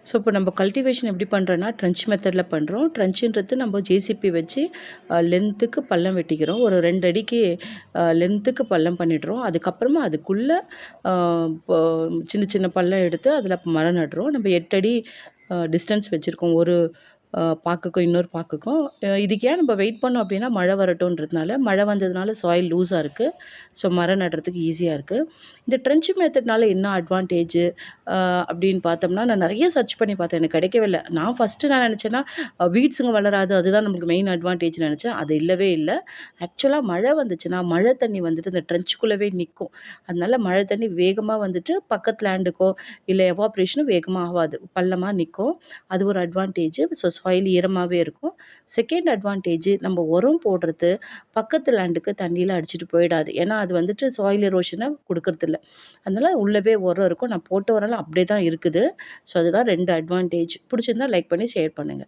So, இப்போ நம்ம cultivation எப்படி பண்ணுறோன்னா, ட்ரென்ச் மெத்தட்ல பண்ணுறோம். ட்ரென்ச்சுன்றது நம்ம ஜேசிபி வச்சு லென்த்துக்கு பள்ளம் வெட்டிக்கிறோம். ஒரு 2 அடிக்கு லென்த்துக்கு பள்ளம் பண்ணிடுறோம். அதுக்கப்புறமா அதுக்குள்ள அ இப்போ சின்ன சின்ன பள்ளம் எடுத்து அதில மரம் நடுறோம். நம்ம 8 அடி டிஸ்டன்ஸ் வச்சிருக்கோம். ஒரு பாக்குக்கும் இன்னொரு பாக்குக்கும். இதுக்கு ஏன் நம்ம வெயிட் பண்ணோம் அப்படின்னா, மழை வரட்டும்ன்றதுனால. மழை வந்ததுனால சாயில் லூஸா இருக்கு. ஸோ, மரம் நடுறதுக்கு ஈஸியா இருக்கு. இந்த ட்ரென்ச் மெத்தட்னால என்ன அட்வான்டேஜ் அப்படின்னு பார்த்தோம்னா, நான் நெறைய சர்ச் பண்ணி பார்த்தேன். எனக்கு கிடைக்கவே இல்ல. நான் ஃபர்ஸ்ட்டு நான் நெனச்சேன்னா, வீட்ஸுங்க வளராது. அதுதான் நம்மளுக்கு மெயின் அட்வான்டேஜ்ன்னு நெனச்சேன். அது இல்லவே இல்ல. ஆக்சுவலா மழை வந்துச்சுன்னா, மழை தண்ணி வந்துட்டு இந்த ட்ரென்ச்சுக்குள்ளவே நிக்கும். அதனால மழை தண்ணி வேகமா வந்துட்டு பக்கத்து லேண்டுக்கோ, இல்ல எவாப்ரேஷனும் வேகமா ஆவாது. பள்ளமா நிக்கும். அது ஒரு அட்வான்டேஜ். ஸோ, சாயில் ஈரமாவே இருக்கும். செகண்ட் அட்வான்டேஜ் நம்ம உரம் போடுறது பக்கத்து லேண்டுக்கு தண்ணிலாம் அடிச்சுட்டு போயிடாது. ஏன்னா, அது வந்துட்டு சாயில் எரோஷன குடுக்கறதில்ல. அதனால உள்ளவே உரம் இருக்கும். நான் போட்ட உரம்லாம் அப்படியே தான் இருக்குது. ஸோ, அதுதான் 2 அட்வான்டேஜ். புடிச்சிருந்தா லைக் பண்ணி ஷேர் பண்ணுங்க.